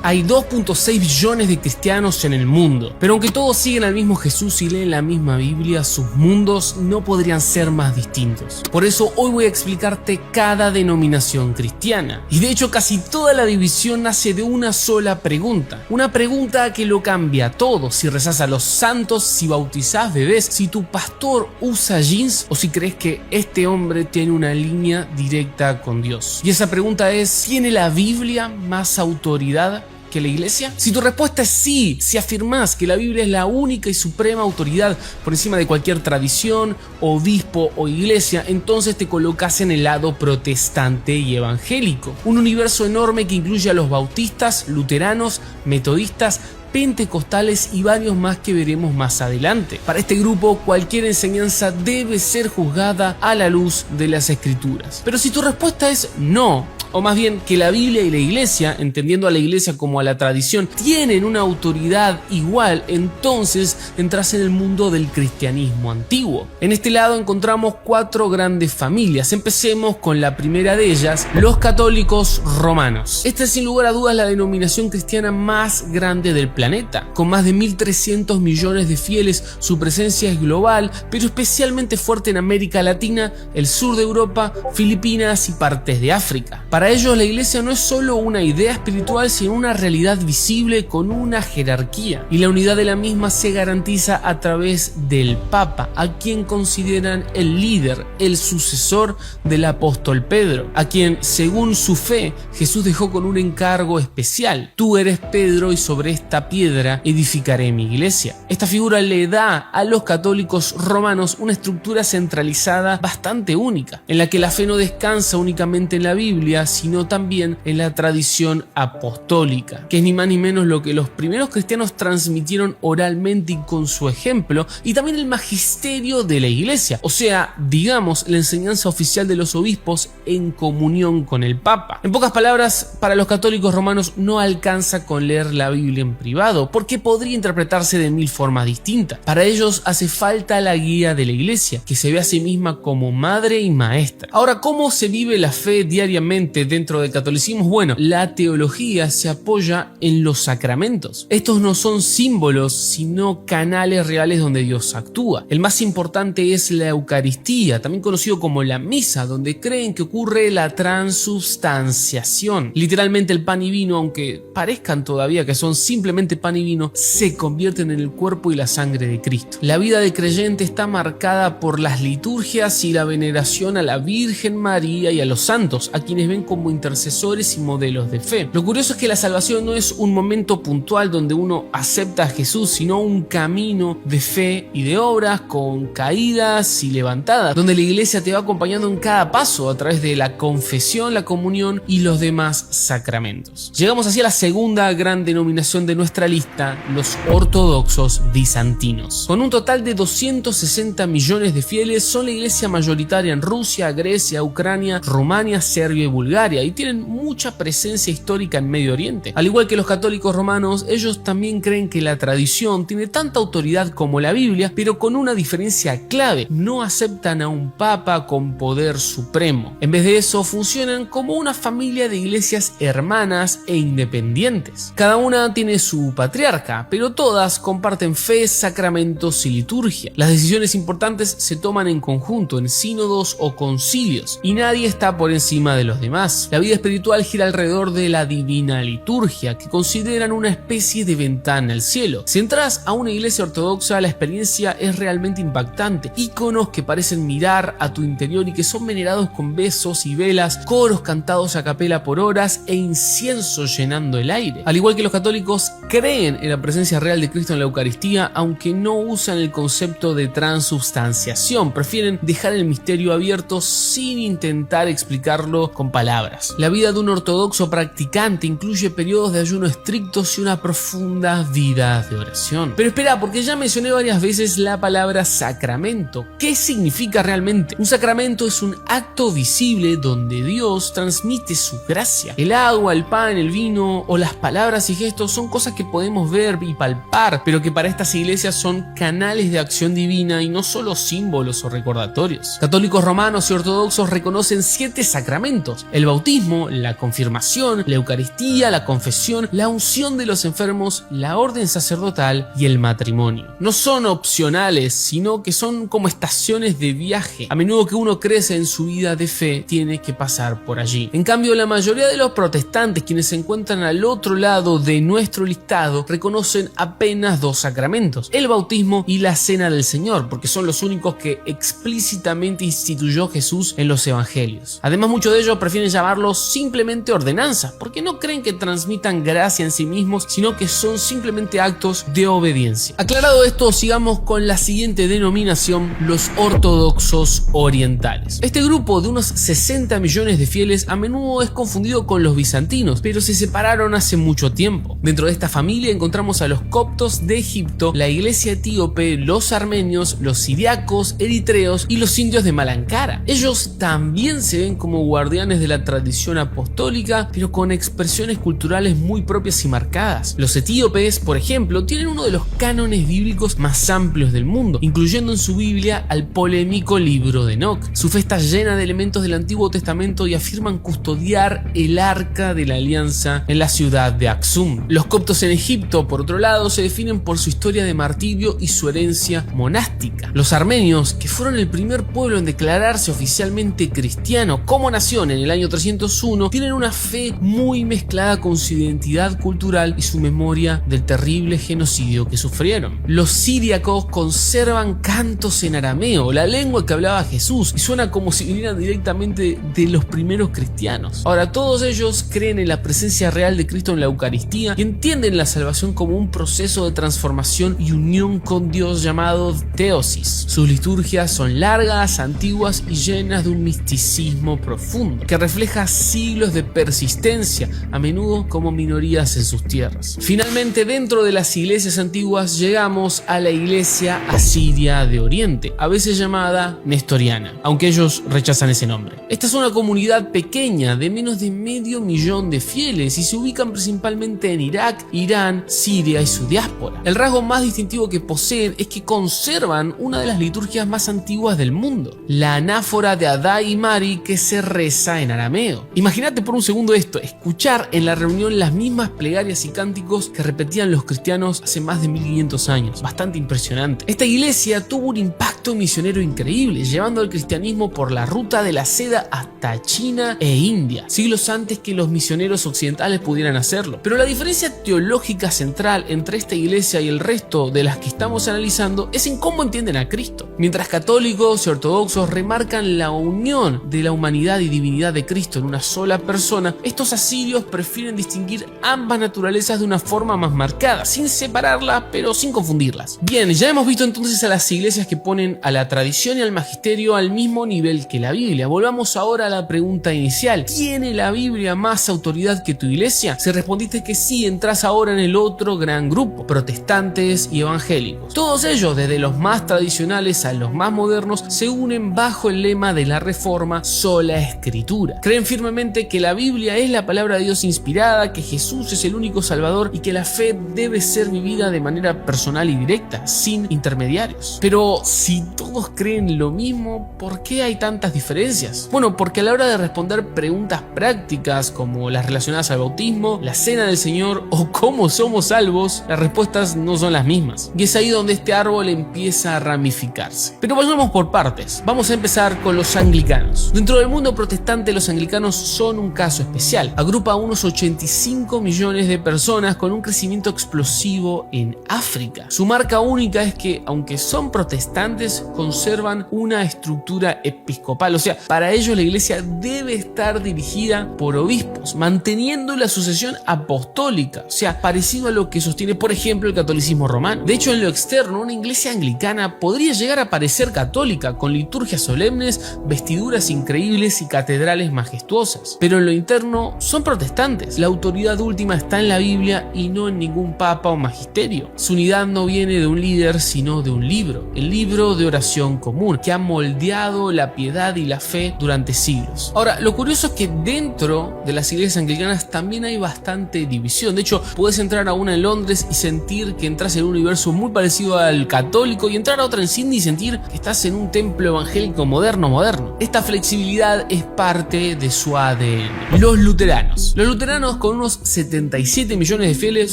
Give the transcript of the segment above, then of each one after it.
Hay 2.6 billones de cristianos en el mundo, pero aunque todos siguen al mismo Jesús y leen la misma Biblia, sus mundos no podrían ser más distintos. Por eso hoy voy a explicarte cada denominación cristiana. Y de hecho casi toda la división nace de una sola pregunta. Una pregunta que lo cambia todo: si rezás a los santos, si bautizás bebés, si tu pastor usa jeans o si crees que este hombre tiene una línea directa con Dios. Y esa pregunta es: ¿tiene la Biblia más autoridad que la iglesia? Si tu respuesta es sí, si afirmás que la Biblia es la única y suprema autoridad por encima de cualquier tradición, obispo o iglesia, entonces te colocas en el lado protestante y evangélico. Un universo enorme que incluye a los bautistas, luteranos, metodistas, pentecostales y varios más que veremos más adelante. Para este grupo, cualquier enseñanza debe ser juzgada a la luz de las Escrituras. Pero si tu respuesta es no, o más bien que la Biblia y la iglesia, entendiendo a la iglesia como a la tradición, tienen una autoridad igual, entonces entras en el mundo del cristianismo antiguo. En este lado encontramos 4 grandes familias. Empecemos con la primera de ellas, los católicos romanos. Esta es sin lugar a dudas la denominación cristiana más grande del planeta. Con más de 1.300 millones de fieles, su presencia es global, pero especialmente fuerte en América Latina, el sur de Europa, Filipinas y partes de África. Para ellos la iglesia no es solo una idea espiritual, sino una realidad visible con una jerarquía, y la unidad de la misma se garantiza a través del Papa, a quien consideran el líder, el sucesor del apóstol Pedro, a quien, según su fe, Jesús dejó con un encargo especial: tú eres Pedro y sobre esta piedra edificaré mi iglesia. Esta figura le da a los católicos romanos una estructura centralizada bastante única, en la que la fe no descansa únicamente en la Biblia, sino también en la tradición apostólica, que es ni más ni menos lo que los primeros cristianos transmitieron oralmente y con su ejemplo, y también el magisterio de la iglesia, o sea, digamos, la enseñanza oficial de los obispos en comunión con el Papa. En pocas palabras, para los católicos romanos no alcanza con leer la Biblia en privado, porque podría interpretarse de 1000 formas distintas. Para ellos hace falta la guía de la iglesia, que se ve a sí misma como madre y maestra. Ahora, ¿cómo se vive la fe diariamente dentro del catolicismo? Bueno, la teología se apoya en los sacramentos. Estos no son símbolos, sino canales reales donde Dios actúa. El más importante es la Eucaristía, también conocido como la misa, donde creen que ocurre la transubstanciación. Literalmente el pan y vino, aunque parezcan todavía que son simplemente pan y vino, se convierten en el cuerpo y la sangre de Cristo. La vida del creyente está marcada por las liturgias y la veneración a la Virgen María y a los santos, a quienes ven como intercesores y modelos de fe. Lo curioso es que la salvación no es un momento puntual donde uno acepta a Jesús, sino un camino de fe y de obras con caídas y levantadas, donde la iglesia te va acompañando en cada paso a través de la confesión, la comunión y los demás sacramentos. Llegamos así a la segunda gran denominación de nuestra lista, los ortodoxos bizantinos. Con un total de 260 millones de fieles, son la iglesia mayoritaria en Rusia, Grecia, Ucrania, Rumania, Serbia y Bulgaria, y tienen mucha presencia histórica en Medio Oriente. Al igual que los católicos romanos, ellos también creen que la tradición tiene tanta autoridad como la Biblia, pero con una diferencia clave: no aceptan a un papa con poder supremo. En vez de eso, funcionan como una familia de iglesias hermanas e independientes. Cada una tiene su patriarca, pero todas comparten fe, sacramentos y liturgia. Las decisiones importantes se toman en conjunto, en sínodos o concilios, y nadie está por encima de los demás. La vida espiritual gira alrededor de la divina liturgia, que consideran una especie de ventana al cielo. Si entras a una iglesia ortodoxa, la experiencia es realmente impactante. Íconos que parecen mirar a tu interior y que son venerados con besos y velas, coros cantados a capela por horas e incienso llenando el aire. Al igual que los católicos, creen en la presencia real de Cristo en la Eucaristía, aunque no usan el concepto de transubstanciación. Prefieren dejar el misterio abierto sin intentar explicarlo con palabras. La vida de un ortodoxo practicante incluye periodos de ayuno estrictos y una profunda vida de oración. Pero espera, porque ya mencioné varias veces la palabra sacramento. ¿Qué significa realmente? Un sacramento es un acto visible donde Dios transmite su gracia. El agua, el pan, el vino o las palabras y gestos son cosas que podemos ver y palpar, pero que para estas iglesias son canales de acción divina y no solo símbolos o recordatorios. Católicos romanos y ortodoxos reconocen 7 sacramentos: el el bautismo, la confirmación, la Eucaristía, la confesión, la unción de los enfermos, la orden sacerdotal y el matrimonio. No son opcionales, sino que son como estaciones de viaje. A menudo que uno crece en su vida de fe, tiene que pasar por allí. En cambio, la mayoría de los protestantes, quienes se encuentran al otro lado de nuestro listado, reconocen apenas dos sacramentos: el bautismo y la cena del Señor, porque son los únicos que explícitamente instituyó Jesús en los evangelios. Además, muchos de ellos prefieren llamarlos simplemente ordenanzas, porque no creen que transmitan gracia en sí mismos, sino que son simplemente actos de obediencia. Aclarado esto, sigamos con la siguiente denominación: los ortodoxos orientales. Este grupo de unos 60 millones de fieles a menudo es confundido con los bizantinos, pero se separaron hace mucho tiempo. Dentro de esta familia encontramos a los coptos de Egipto, la iglesia etíope, los armenios, los siriacos, eritreos y los indios de Malankara. Ellos también se ven como guardianes de la tradición apostólica, pero con expresiones culturales muy propias y marcadas. Los etíopes, por ejemplo, tienen uno de los cánones bíblicos más amplios del mundo, incluyendo en su Biblia al polémico libro de Enoc. Su fe está llena de elementos del Antiguo Testamento y afirman custodiar el Arca de la Alianza en la ciudad de Aksum. Los coptos en Egipto, por otro lado, se definen por su historia de martirio y su herencia monástica. Los armenios, que fueron el primer pueblo en declararse oficialmente cristiano como nación en el año 301, tienen una fe muy mezclada con su identidad cultural y su memoria del terrible genocidio que sufrieron. Los siríacos conservan cantos en arameo, la lengua que hablaba Jesús, y suena como si vinieran directamente de los primeros cristianos. Ahora, todos ellos creen en la presencia real de Cristo en la Eucaristía y entienden la salvación como un proceso de transformación y unión con Dios llamado teosis. Sus liturgias son largas, antiguas y llenas de un misticismo profundo que refleja siglos de persistencia, a menudo como minorías en sus tierras. Finalmente, dentro de las iglesias antiguas llegamos a la iglesia asiria de Oriente, a veces llamada nestoriana, aunque ellos rechazan ese nombre. Esta es una comunidad pequeña de menos de medio millón de fieles y se ubican principalmente en Irak, Irán, Siria y su diáspora. El rasgo más distintivo que poseen es que conservan una de las liturgias más antiguas del mundo, la anáfora de Adá y Mari, que se reza en arameo. Imagínate por un segundo esto: escuchar en la reunión las mismas plegarias y cánticos que repetían los cristianos hace más de 1500 años. Bastante impresionante. Esta iglesia tuvo un impacto misionero increíble, llevando el cristianismo por la ruta de la seda hasta China e India, siglos antes que los misioneros occidentales pudieran hacerlo. Pero la diferencia teológica central entre esta iglesia y el resto de las que estamos analizando es en cómo entienden a Cristo. Mientras católicos y ortodoxos remarcan la unión de la humanidad y divinidad de Cristo en una sola persona, estos asirios prefieren distinguir ambas naturalezas de una forma más marcada, sin separarlas pero sin confundirlas. Bien, ya hemos visto entonces a las iglesias que ponen a la tradición y al magisterio al mismo nivel que la Biblia. Volvamos ahora a la pregunta inicial: ¿tiene la Biblia más autoridad que tu iglesia? Si respondiste que sí, entras ahora en el otro gran grupo: protestantes y evangélicos. Todos ellos, desde los más tradicionales a los más modernos, se unen bajo el lema de la Reforma: sola escritura. Creen firmemente que la Biblia es la palabra de Dios inspirada, que Jesús es el único Salvador y que la fe debe ser vivida de manera personal y directa, sin intermediarios. Pero si todos creen lo mismo, ¿por qué hay tantas diferencias? Bueno, porque a la hora de responder preguntas prácticas como las relacionadas al bautismo, la cena del Señor o cómo somos salvos, las respuestas no son las mismas. Y es ahí donde este árbol empieza a ramificarse. Pero vayamos por partes. Vamos a empezar con los anglicanos. Dentro del mundo protestante, los anglicanos son un caso especial. Agrupa a unos 85 millones de personas con un crecimiento explosivo en África. Su marca única es que, aunque son protestantes, conservan una estructura episcopal. O sea, para ellos la iglesia debe estar dirigida por obispos, manteniendo la sucesión apostólica. O sea, parecido a lo que sostiene, por ejemplo, el catolicismo romano. De hecho, en lo externo, una iglesia anglicana podría llegar a parecer católica, con liturgias solemnes, vestiduras increíbles y catedrales majestuosas. Pero en lo interno, son protestantes. La autoridad última está en la Biblia y no en ningún papa o magisterio. Su unidad no viene de un líder, sino de un libro, el libro de oración común, que ha moldeado la piedad y la fe durante siglos. Ahora, lo curioso es que dentro de las iglesias anglicanas también hay bastante división. De hecho, puedes entrar a una en Londres y sentir que entras en un universo muy parecido al católico, y entrar a otra en Sydney y sentir que estás en un templo evangélico moderno. Esta flexibilidad es parte parte de su ADN. Los luteranos. Los luteranos, con unos 77 millones de fieles,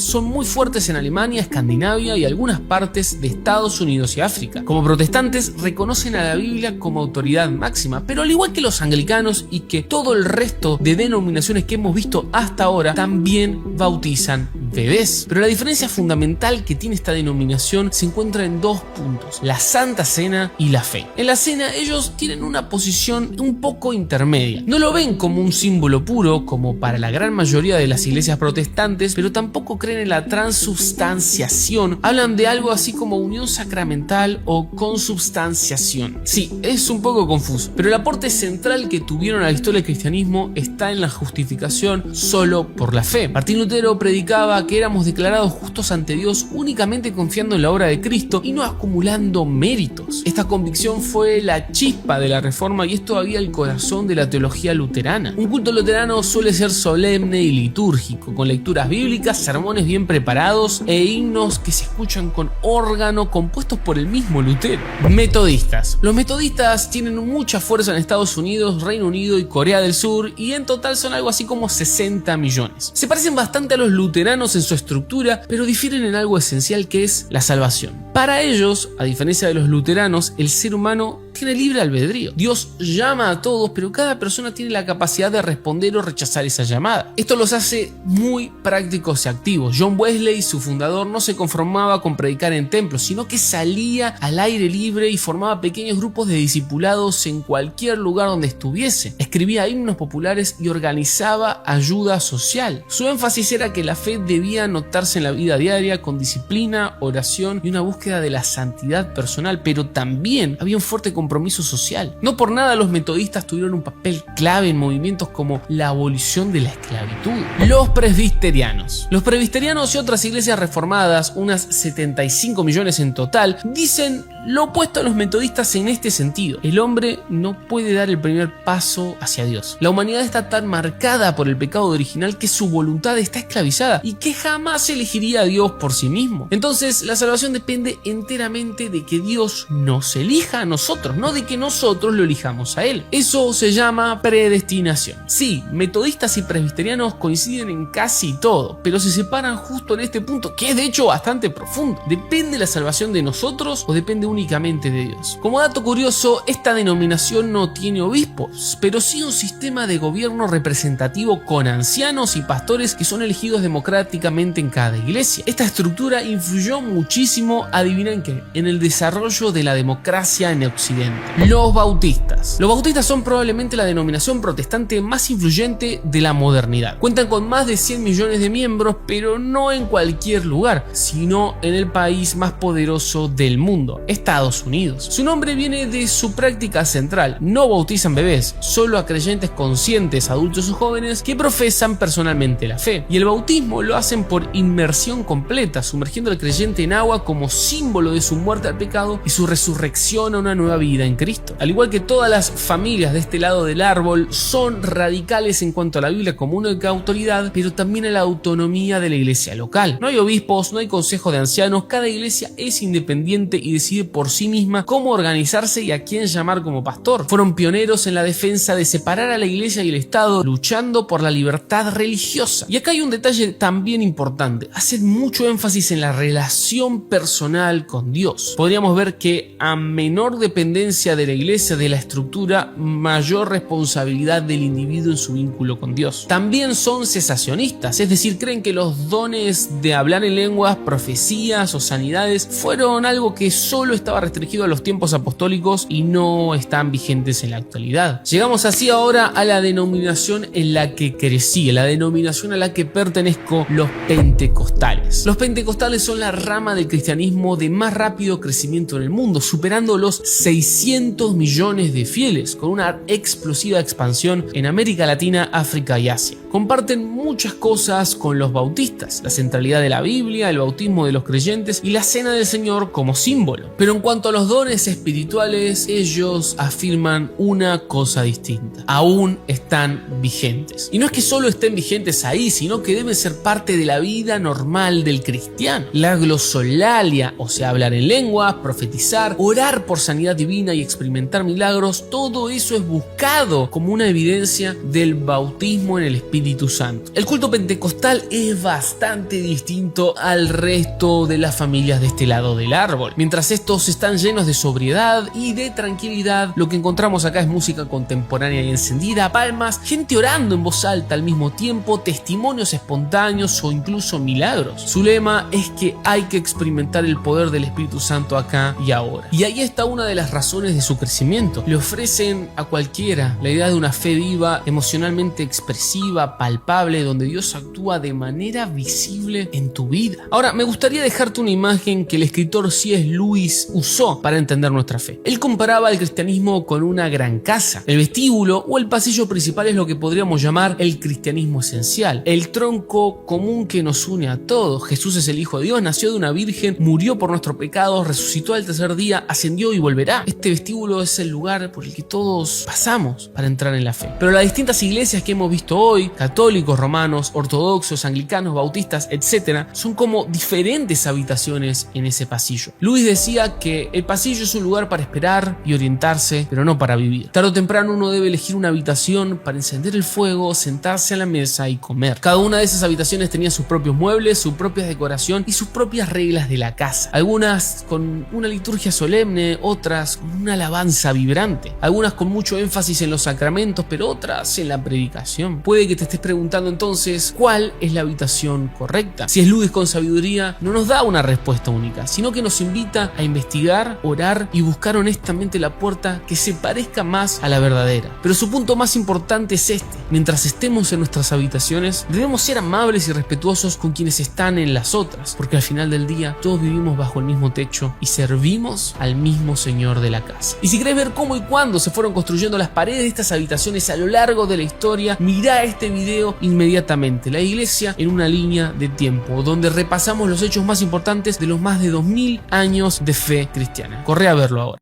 son muy fuertes en Alemania, Escandinavia y algunas partes de Estados Unidos y África. Como protestantes, reconocen a la Biblia como autoridad máxima, pero al igual que los anglicanos y que todo el resto de denominaciones que hemos visto hasta ahora, también bautizan bebés. Pero la diferencia fundamental que tiene esta denominación se encuentra en dos puntos: la Santa Cena y la fe. En la cena ellos tienen una posición un poco intermedia. No lo ven como un símbolo puro, como para la gran mayoría de las iglesias protestantes, pero tampoco creen en la transubstanciación. Hablan de algo así como unión sacramental o consubstanciación. Sí, es un poco confuso, pero el aporte central que tuvieron a la historia del cristianismo está en la justificación solo por la fe. Martín Lutero predicaba que éramos declarados justos ante Dios únicamente confiando en la obra de Cristo y no acumulando méritos. Esta convicción fue la chispa de la Reforma y es todavía el corazón de la teología luterana. Un culto luterano suele ser solemne y litúrgico, con lecturas bíblicas, sermones bien preparados e himnos que se escuchan con órgano compuestos por el mismo Lutero. Metodistas. Los metodistas tienen mucha fuerza en Estados Unidos, Reino Unido y Corea del Sur, y en total son algo así como 60 millones. Se parecen bastante a los luteranos en su estructura, pero difieren en algo esencial, que es la salvación. Para ellos, a diferencia de los luteranos, el ser humano tiene libre albedrío. Dios llama a todos, pero cada persona tiene la capacidad de responder o rechazar esa llamada. Esto los hace muy prácticos y activos. John Wesley, su fundador, no se conformaba con predicar en templos, sino que salía al aire libre y formaba pequeños grupos de discipulados en cualquier lugar donde estuviese. Escribía himnos populares y organizaba ayuda social. Su énfasis era que la fe debía notarse en la vida diaria con disciplina, oración y una búsqueda de la santidad personal, pero también había un fuerte compromiso social. No por nada los metodistas tuvieron un papel clave en movimientos como la abolición de la esclavitud. Los presbiterianos. Los presbiterianos y otras iglesias reformadas, unas 75 millones en total, dicen lo opuesto a los metodistas en este sentido. El hombre no puede dar el primer paso hacia Dios. La humanidad está tan marcada por el pecado original que su voluntad está esclavizada y que jamás elegiría a Dios por sí mismo. Entonces, la salvación depende enteramente de que Dios nos elija a nosotros, no de que nosotros lo elijamos a Él. Eso se llama predestinación. Sí, metodistas y presbiterianos coinciden en casi todo, pero se separan justo en este punto, que es de hecho bastante profundo. ¿Depende la salvación de nosotros o depende únicamente de Dios? Como dato curioso, esta denominación no tiene obispos, pero sí un sistema de gobierno representativo con ancianos y pastores que son elegidos democráticamente en cada iglesia. Esta estructura influyó muchísimo, adivinen qué, en el desarrollo de la democracia en Occidente. Los bautistas. Los bautistas son probablemente la denominación protestante más influyente de la modernidad. Cuentan con más de 100 millones de miembros, pero no en cualquier lugar, sino en el país más poderoso del mundo, Estados Unidos. Su nombre viene de su práctica central: no bautizan bebés, solo a creyentes conscientes, adultos o jóvenes que profesan personalmente la fe. Y el bautismo lo hacen por inmersión completa, sumergiendo al creyente en agua como símbolo de su muerte al pecado y su resurrección a una nueva vida en Cristo. Al igual que todas las familias de este lado del árbol, son radicales en cuanto a la Biblia como única autoridad, pero también a la autonomía de la iglesia local. No hay obispos, no hay consejo de ancianos, cada iglesia es independiente y decide por sí misma cómo organizarse y a quién llamar como pastor. Fueron pioneros en la defensa de separar a la iglesia y el Estado, luchando por la libertad religiosa. Y acá hay un detalle también importante: hacen mucho énfasis en la relación personal con Dios. Podríamos ver que a menor dependencia de la iglesia, de la estructura, mayor responsabilidad del individuo en su vínculo con Dios. También son cesacionistas, es decir, creen que los dones de hablar en lenguas, profecías o sanidades fueron algo que solo estaba restringido a los tiempos apostólicos y no están vigentes en la actualidad. Llegamos así ahora a la denominación en la que crecí, la denominación a la que pertenezco, los pentecostales. Los pentecostales son la rama del cristianismo de más rápido crecimiento en el mundo, superando los 600 millones de fieles, con una explosiva expansión en América Latina, África y Asia. Comparten muchas cosas con los bautistas: la centralidad de la Biblia, el bautismo de los creyentes y la cena del Señor como símbolo. Pero en cuanto a los dones espirituales, ellos afirman una cosa distinta: aún están vigentes. Y no es que solo estén vigentes ahí, sino que deben ser parte de la vida normal del cristiano. La glosolalia, o sea, hablar en lenguas, profetizar, orar por sanidad divina doctrina y experimentar milagros, todo eso es buscado como una evidencia del bautismo en el Espíritu Santo. El culto pentecostal es bastante distinto al resto de las familias de este lado del árbol. Mientras estos están llenos de sobriedad y de tranquilidad, lo que encontramos acá es música contemporánea y encendida, palmas, gente orando en voz alta al mismo tiempo, testimonios espontáneos o incluso milagros. Su lema es que hay que experimentar el poder del Espíritu Santo acá y ahora. Y ahí está una de las razones de su crecimiento. Le ofrecen a cualquiera la idea de una fe viva, emocionalmente expresiva, palpable, donde Dios actúa de manera visible en tu vida. Ahora, me gustaría dejarte una imagen que el escritor C.S. Lewis usó para entender nuestra fe. Él comparaba el cristianismo con una gran casa. El vestíbulo o el pasillo principal es lo que podríamos llamar el cristianismo esencial, el tronco común que nos une a todos. Jesús es el Hijo de Dios, nació de una virgen, murió por nuestros pecados, resucitó al tercer día, ascendió y volverá. Este vestíbulo es el lugar por el que todos pasamos para entrar en la fe. Pero las distintas iglesias que hemos visto hoy, católicos, romanos, ortodoxos, anglicanos, bautistas, etc., son como diferentes habitaciones en ese pasillo. Luis decía que el pasillo es un lugar para esperar y orientarse, pero no para vivir. Tarde o temprano uno debe elegir una habitación para encender el fuego, sentarse a la mesa y comer. Cada una de esas habitaciones tenía sus propios muebles, su propia decoración y sus propias reglas de la casa. Algunas con una liturgia solemne, otras con una alabanza vibrante, algunas con mucho énfasis en los sacramentos, pero otras en la predicación. Puede que te estés preguntando entonces, ¿cuál es la habitación correcta? Si es Lewis con sabiduría, no nos da una respuesta única, sino que nos invita a investigar, orar y buscar honestamente la puerta que se parezca más a la verdadera. Pero su punto más importante es este: mientras estemos en nuestras habitaciones, debemos ser amables y respetuosos con quienes están en las otras, porque al final del día todos vivimos bajo el mismo techo y servimos al mismo Señor de la casa. Y si querés ver cómo y cuándo se fueron construyendo las paredes de estas habitaciones a lo largo de la historia, mirá este video inmediatamente, la iglesia en una línea de tiempo, donde repasamos los hechos más importantes de los más de 2000 años de fe cristiana. Corre a verlo ahora.